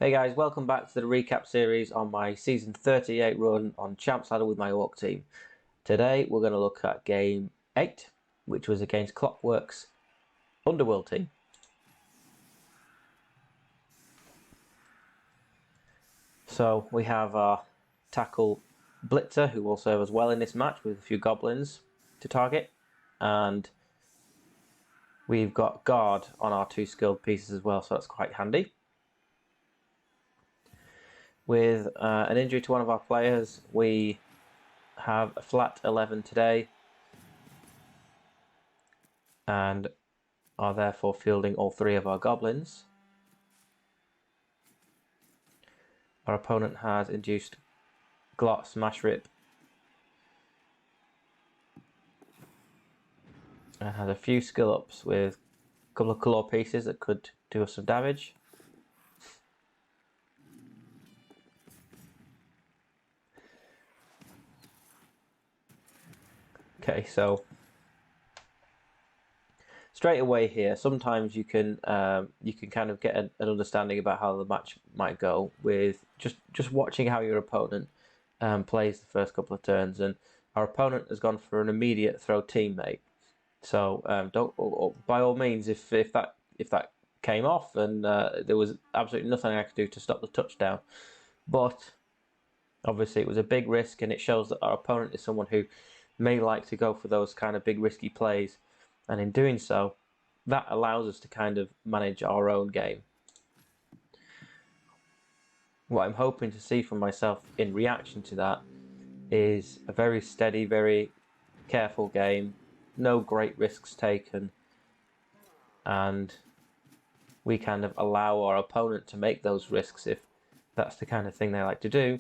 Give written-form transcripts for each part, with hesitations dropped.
Hey guys, welcome back to the recap series on my season 38 run on Champs Ladder with my Orc team. Today we're going to look at game 8, which was against Clockwork's Underworld team. So we have our tackle Blitzer, who will serve as well in this match with a few goblins to target, and we've got guard on our 2 skilled pieces as well, so that's quite handy. With an injury to one of our players, we have a flat 11 today and are therefore fielding all 3 of our goblins. Our opponent has induced Glot, Smash Rip, and has a few skill ups with a couple of claw pieces that could do us some damage. Okay, so straight away here, sometimes you can kind of get an understanding about how the match might go with just watching how your opponent plays the first couple of turns. And our opponent has gone for an immediate throw teammate. So don't, by all means, if that came off and there was absolutely nothing I could do to stop the touchdown, but obviously it was a big risk, and it shows that our opponent is someone who may like to go for those kind of big risky plays, and in doing so, that allows us to kind of manage our own game. What I'm hoping to see from myself in reaction to that is a very steady, very careful game, no great risks taken, and we kind of allow our opponent to make those risks if that's the kind of thing they like to do,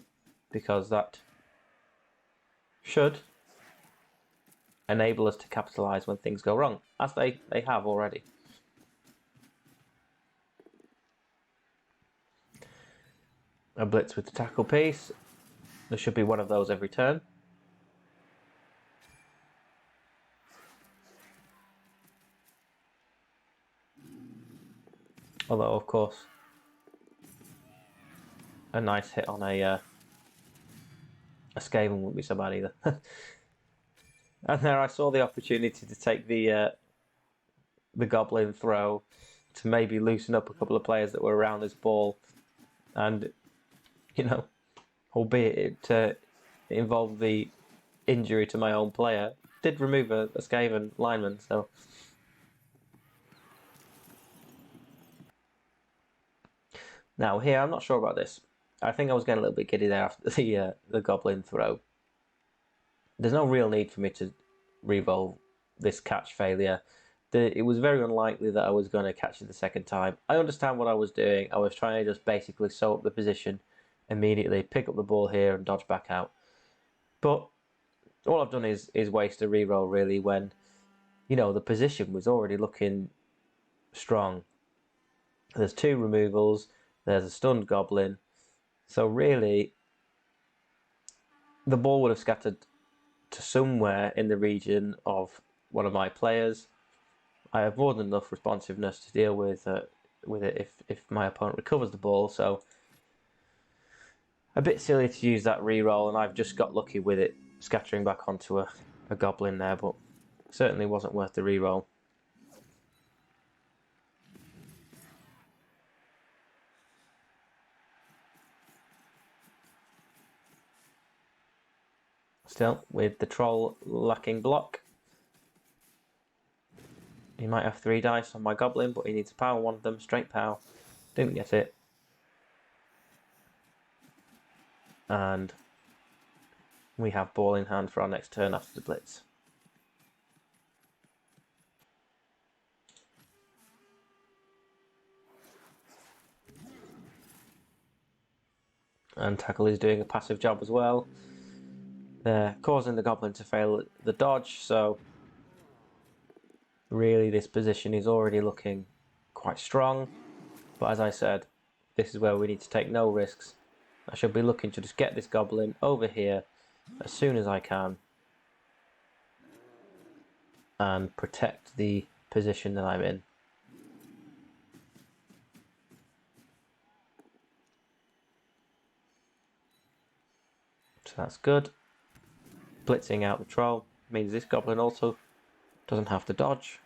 because that should enable us to capitalize when things go wrong, as they have already. A blitz with the tackle piece. There should be one of those every turn. Although, of course, a nice hit on a Skaven wouldn't be so bad either. And there I saw the opportunity to take the goblin throw to maybe loosen up a couple of players that were around this ball, and albeit it involved the injury to my own player, did remove a Skaven lineman. So now here I'm not sure about this. I think I was getting a little bit giddy there after the goblin throw. There's no real need for me to re-roll this catch failure. It was very unlikely that I was going to catch it the second time. I understand what I was doing. I was trying to just basically sew up the position immediately, pick up the ball here and dodge back out. But all I've done is waste a re-roll really, when the position was already looking strong. There's 2 removals, there's a stunned goblin, so really the ball would have scattered to somewhere in the region of one of my players. I have more than enough responsiveness to deal with it if my opponent recovers the ball, so a bit silly to use that re-roll, and I've just got lucky with it scattering back onto a goblin there, but certainly wasn't worth the re-roll. Still, with the troll lacking block, he might have 3 dice on my goblin, but he needs to power one of them, straight power. Didn't get it. And we have ball in hand for our next turn after the blitz. And tackle is doing a passive job as well. They're causing the goblin to fail the dodge, so really this position is already looking quite strong. But as I said, this is where we need to take no risks. I should be looking to just get this goblin over here as soon as I can and protect the position that I'm in. that's good. Blitzing out the troll means this goblin also doesn't have to dodge.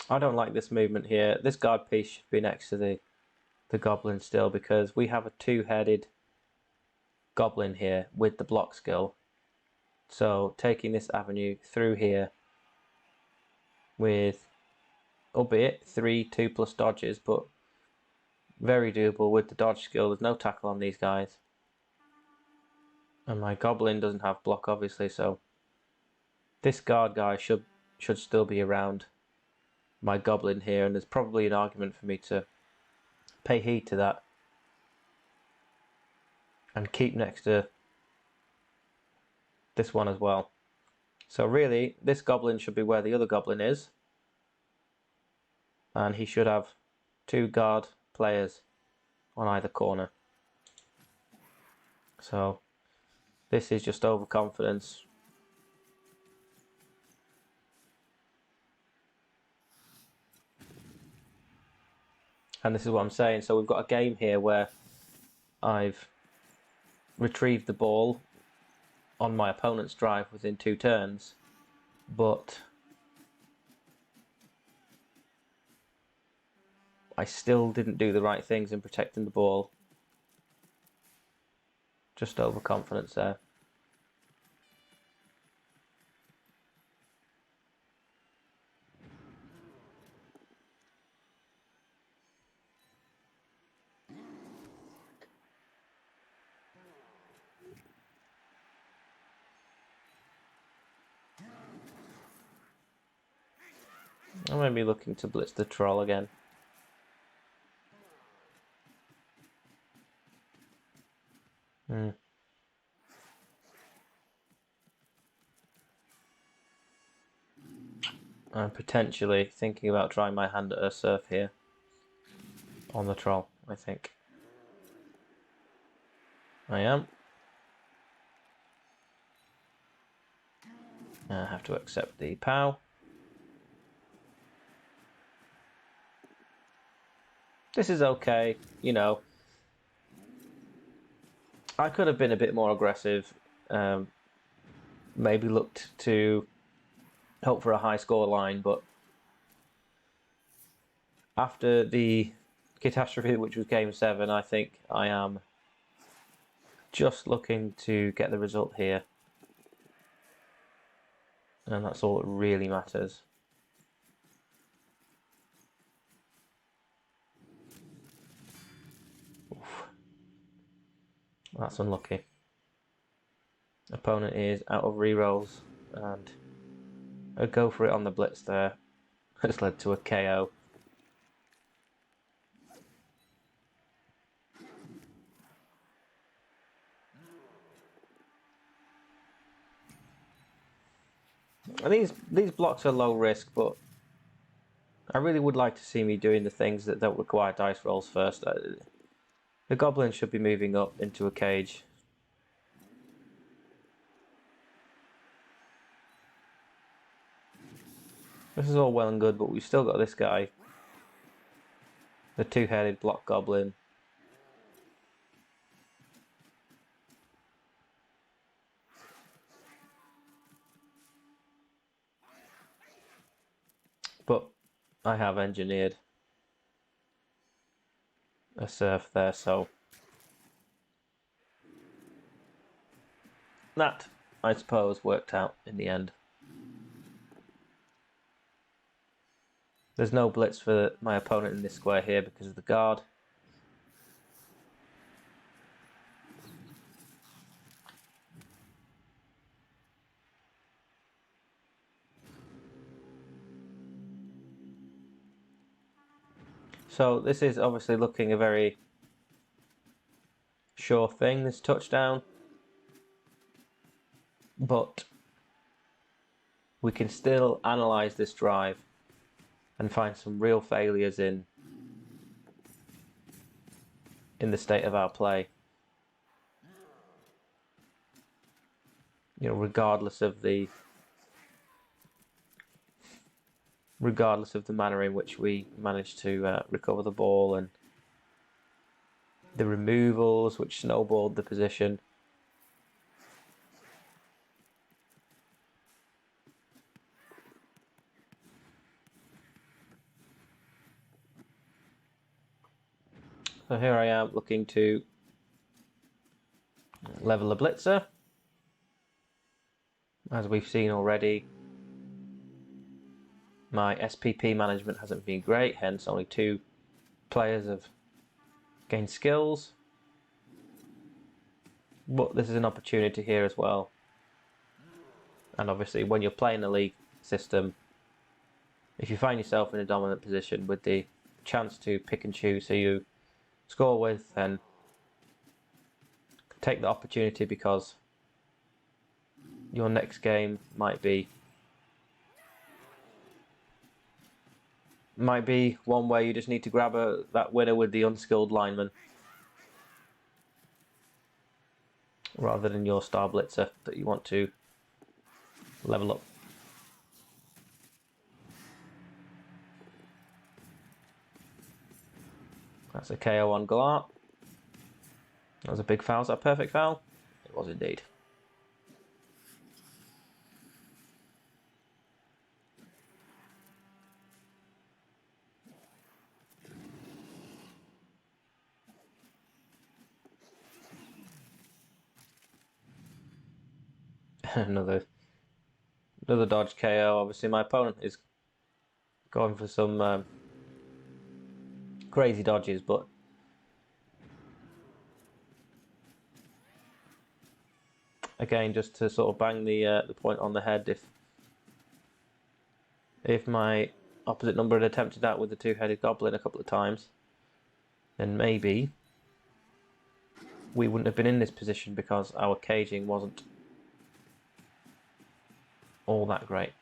I don't like this movement here. This guard piece should be next to the goblin still, because we have a two-headed goblin here with the block skill. So taking this avenue through here with, albeit 3 2+ dodges, but very doable with the dodge skill. There's no tackle on these guys. And my goblin doesn't have block, obviously, so this guard guy should still be around my goblin here, and there's probably an argument for me to pay heed to that and keep next to this one as well. So really, this goblin should be where the other goblin is, and he should have 2 guard players on either corner. So this is just overconfidence. And this is what I'm saying. So we've got a game here where I've retrieved the ball on my opponent's drive within 2 turns, but I still didn't do the right things in protecting the ball. Just overconfidence there. I might be looking to blitz the troll again. I'm potentially thinking about trying my hand at a surf here on the troll, I think. I am. I have to accept the POW. This is okay, you know. I could have been a bit more aggressive. Maybe looked to hope for a high score line, but after the catastrophe, which was game 7, I think I am just looking to get the result here. And that's all that really matters. Oof. That's unlucky. Opponent is out of rerolls, and a go for it on the blitz there has led to a KO. And these blocks are low risk, but I really would like to see me doing the things that don't require dice rolls first. The goblin should be moving up into a cage. This is all well and good, but we've still got this guy, the 2-headed block goblin. But I have engineered a surf there, so that, I suppose, worked out in the end. There's no blitz for my opponent in this square here because of the guard. So this is obviously looking a very sure thing, this touchdown. but we can still analyse this drive and find some real failures in the state of our play. You know, regardless of the manner in which we managed to recover the ball and the removals which snowballed the position. So here I am looking to level a blitzer. As we've seen already, my SPP management hasn't been great, hence only 2 players have gained skills. But this is an opportunity here as well. And obviously when you're playing a league system, if you find yourself in a dominant position with the chance to pick and choose who you score with, then take the opportunity, because your next game might be one where you just need to grab that winner with the unskilled lineman rather than your star blitzer that you want to level up. That's a KO on Glart. That was a big foul. Is that a perfect foul? It was indeed. another dodge KO. Obviously my opponent is going for some crazy dodges, but again, just to sort of bang the point on the head, if my opposite number had attempted that with the 2-headed goblin a couple of times, then maybe we wouldn't have been in this position, because our caging wasn't all that great.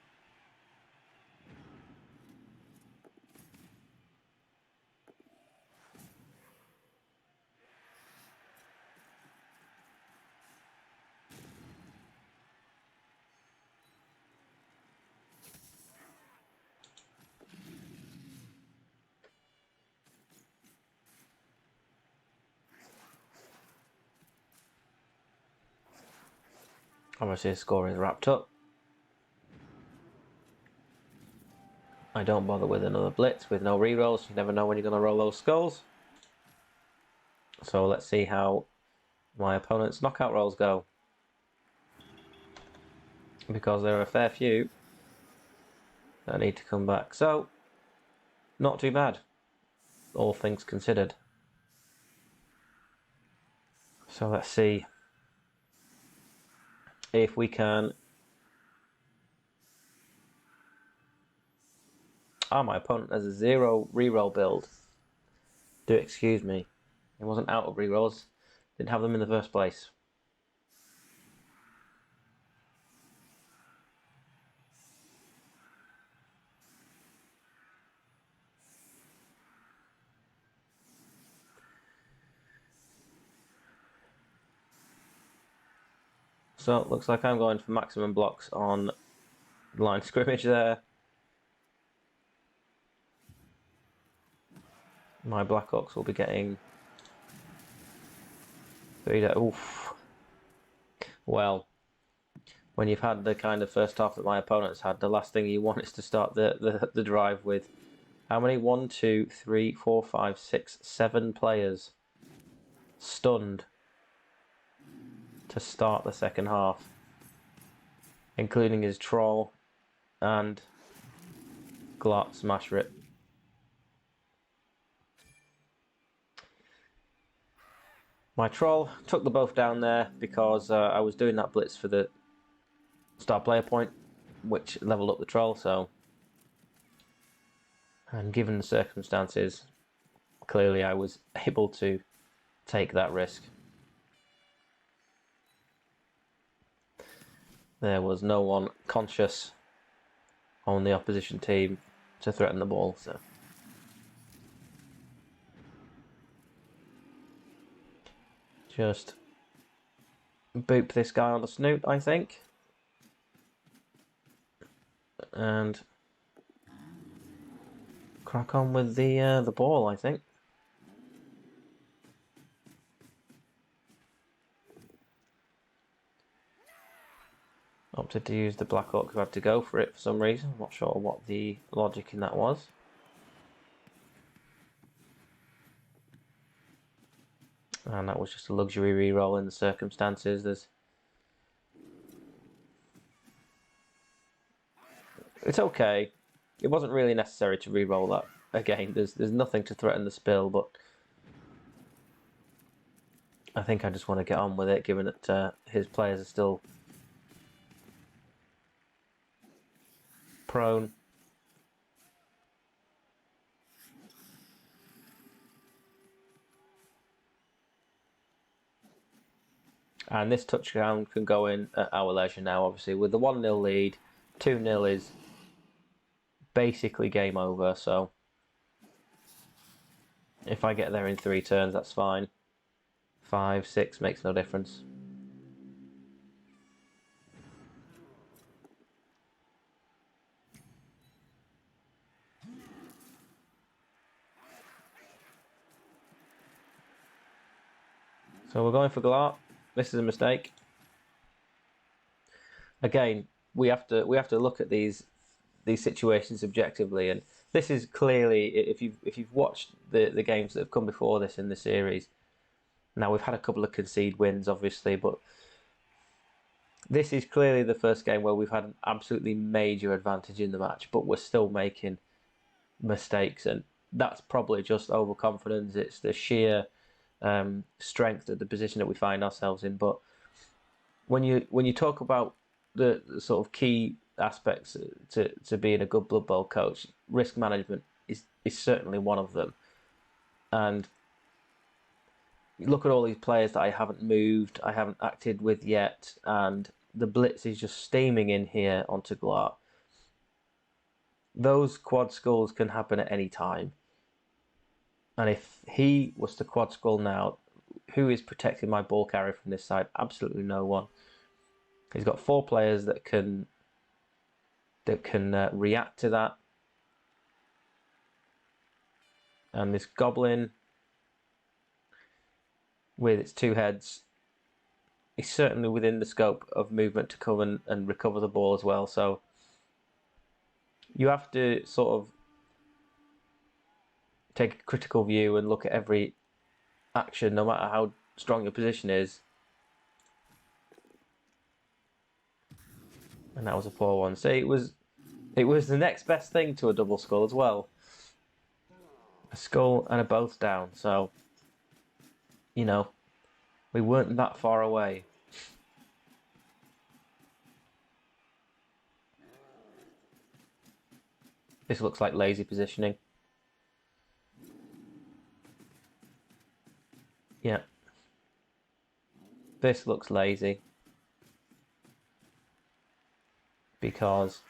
Obviously the score is wrapped up. I don't bother with another blitz with no rerolls. You never know when you're going to roll those skulls. So let's see how my opponent's knockout rolls go, because there are a fair few that need to come back. So, not too bad, all things considered. So let's see if we can... my opponent has a 0 reroll build. Do excuse me. It wasn't out of rerolls. Didn't have them in the first place. So it looks like I'm going for maximum blocks on line scrimmage there. My Black Orcs will be getting 3. Oof. Well, when you've had the kind of first half that my opponent's had, the last thing you want is to start the drive with how many? 1, 2, 3, 4, 5, 6, 7 players stunned to start the second half, including his troll and Glart Smash Rip. My troll took the both down there because I was doing that blitz for the star player point, which leveled up the troll. So, and given the circumstances, clearly I was able to take that risk. There was no one conscious on the opposition team to threaten the ball, so just boop this guy on the snoot, I think, and crack on with the ball, I think. Opted to use the Black Orc who had to go for it for some reason. I'm not sure what the logic in that was. And that was just a luxury reroll in the circumstances. It's okay. It wasn't really necessary to reroll that again. There's nothing to threaten the spill, but I think I just want to get on with it, given that his players are still prone. And this touchdown can go in at our leisure now, obviously. With the 1-0 lead, 2-0 is basically game over, so if I get there in 3 turns, that's fine. 5, 6 makes no difference. So we're going for Glart. This is a mistake. Again, we have to look at these situations objectively, and this is clearly, if you've watched the games that have come before this in the series. Now we've had a couple of concede wins, obviously, but this is clearly the first game where we've had an absolutely major advantage in the match, but we're still making mistakes, and that's probably just overconfidence. It's the sheer strength of the position that we find ourselves in. But when you talk about the sort of key aspects to being a good Blood Bowl coach, risk management is certainly one of them. And you look at all these players that I haven't moved, I haven't acted with yet, and the blitz is just steaming in here onto Glart. Those quad skulls can happen at any time. And if he was to quad skull now, who is protecting my ball carrier from this side? Absolutely no one. He's got 4 players that can react to that. And this goblin with its 2 heads is certainly within the scope of movement to come and recover the ball as well. So you have to sort of take a critical view and look at every action, no matter how strong your position is. And that was a poor one. See, it was the next best thing to a double skull as well. A skull and a both down. So, you know, we weren't that far away. This looks like lazy positioning. Yeah. This looks lazy. Because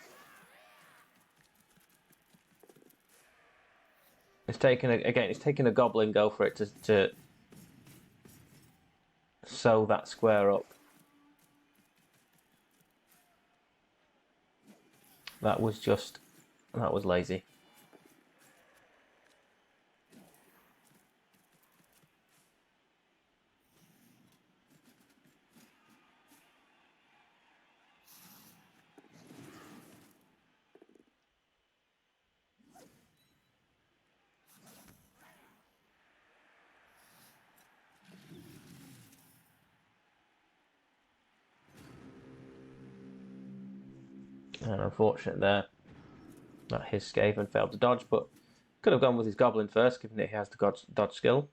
it's taken a goblin go for it to sew that square up. That was lazy. And unfortunate there that his Skaven failed to dodge, but could have gone with his goblin first, given that he has the dodge skill.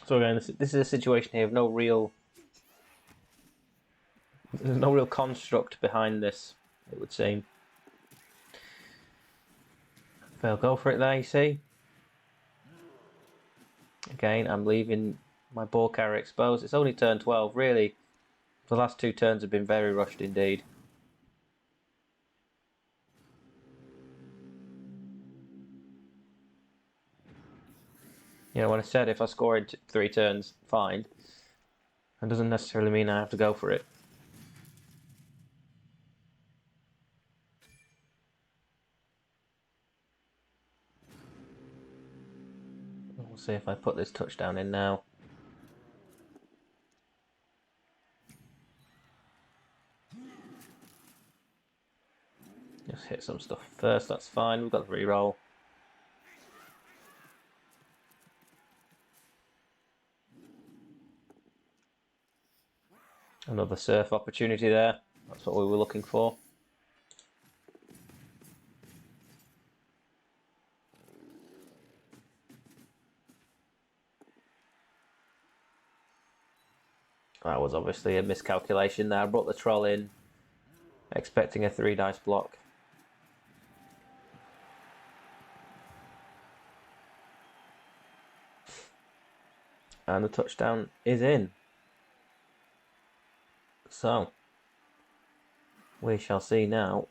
So again, this is a situation here of no real... There's no real construct behind this, it would seem. They'll go for it there, you see. Again, I'm leaving my ball carrier exposed. It's only turn 12, really. The last two turns have been very rushed indeed. You know, when I said if I score in 3 turns, fine. That doesn't necessarily mean I have to go for it. We'll see if I put this touchdown in now. Just hit some stuff first, that's fine. We've got the reroll. Another surf opportunity there. That's what we were looking for. That was obviously a miscalculation there. I brought the troll in, expecting a 3 dice block. And the touchdown is in. So, we shall see now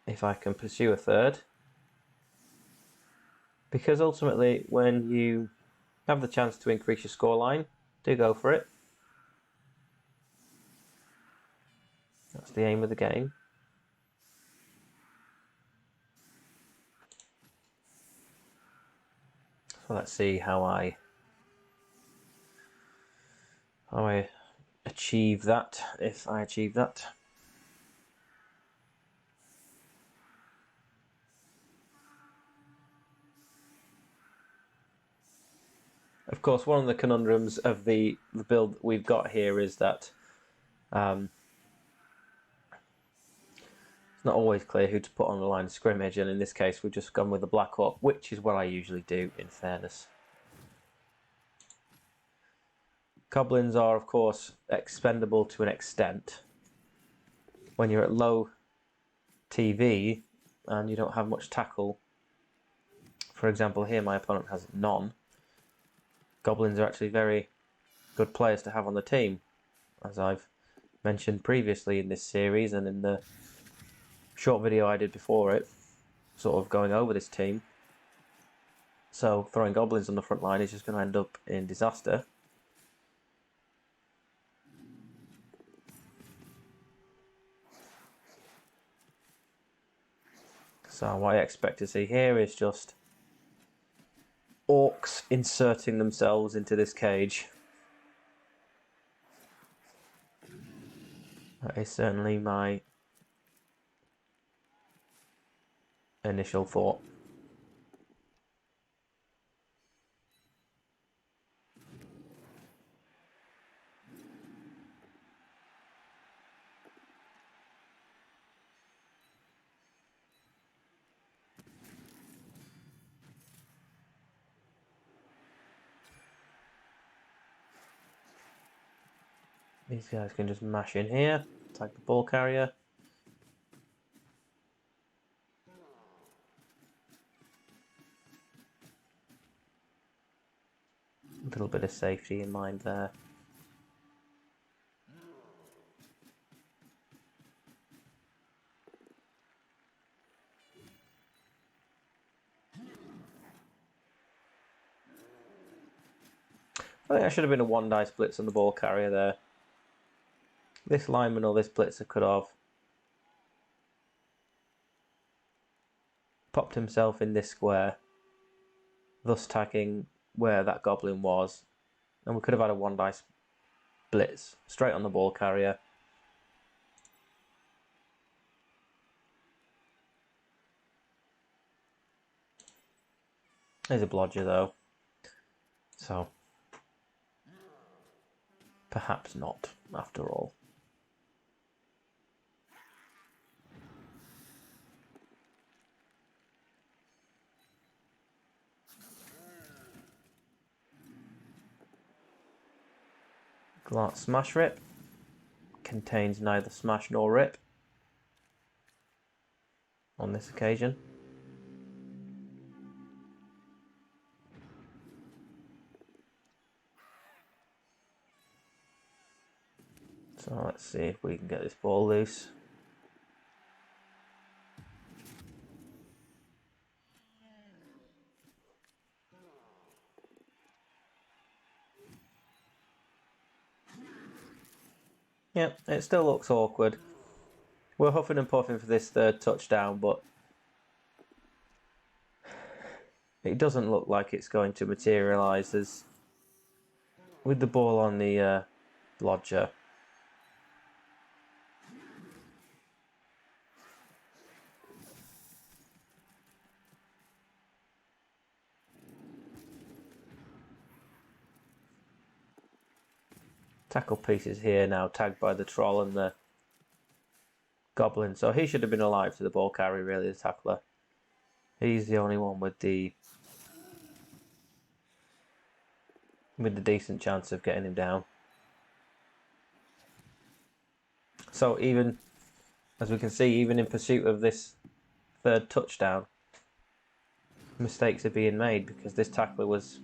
if I can pursue a third. Because ultimately, when you have the chance to increase your scoreline, do go for it. That's the aim of the game. So let's see how I achieve that, if I achieve that. Of course, one of the conundrums of the build we've got here is that it's not always clear who to put on the line of scrimmage, and in this case we've just gone with the Black Hawk, which is what I usually do, in fairness. Goblins are, of course, expendable to an extent. When you're at low TV and you don't have much tackle, for example here my opponent has none, Goblins are actually very good players to have on the team, as I've mentioned previously in this series and in the short video I did before it, sort of going over this team. So throwing Goblins on the front line is just going to end up in disaster. So what I expect to see here is just Orcs inserting themselves into this cage. That is certainly my initial thought. These guys can just mash in here, attack the ball carrier. A little bit of safety in mind there. I think I should have been a 1 dice blitz on the ball carrier there. This lineman or this blitzer could have popped himself in this square, thus tagging where that goblin was, and we could have had a 1 dice blitz straight on the ball carrier. There's a blodger though, so perhaps not after all. Smash Rip contains neither smash nor rip on this occasion. So let's see if we can get this ball loose. Yep, it still looks awkward. We're huffing and puffing for this third touchdown, but it doesn't look like it's going to materialise as with the ball on the lodger. Tackle pieces here now tagged by the troll and the goblin, so he should have been alive to the ball carry, really, the tackler. He's the only one with the decent chance of getting him down. So even, as we can see, even in pursuit of this third touchdown, mistakes are being made because this tackler was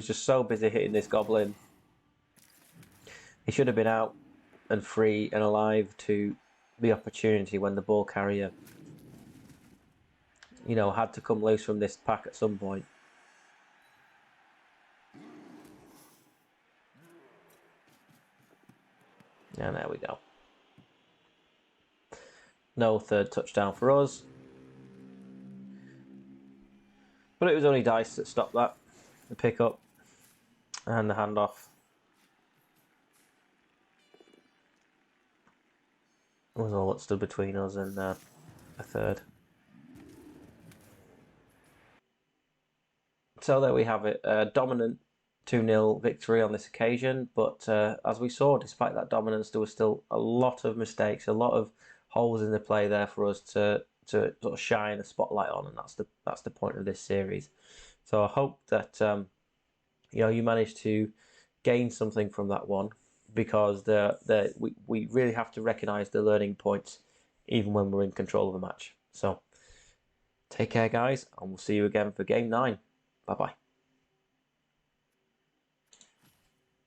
just so busy hitting this goblin. He should have been out and free and alive to the opportunity when the ball carrier, had to come loose from this pack at some point. And there we go. No third touchdown for us. But it was only dice that stopped that. The pick up and the handoff was all that stood between us and a third. So there we have it. Dominant 2-0 victory on this occasion, but as we saw, despite that dominance, there was still a lot of mistakes, a lot of holes in the play there for us to sort of shine a spotlight on, and that's the point of this series. So I hope that you managed to gain something from that one, because we really have to recognise the learning points even when we're in control of a match. So take care, guys, and we'll see you again for Game 9. Bye-bye.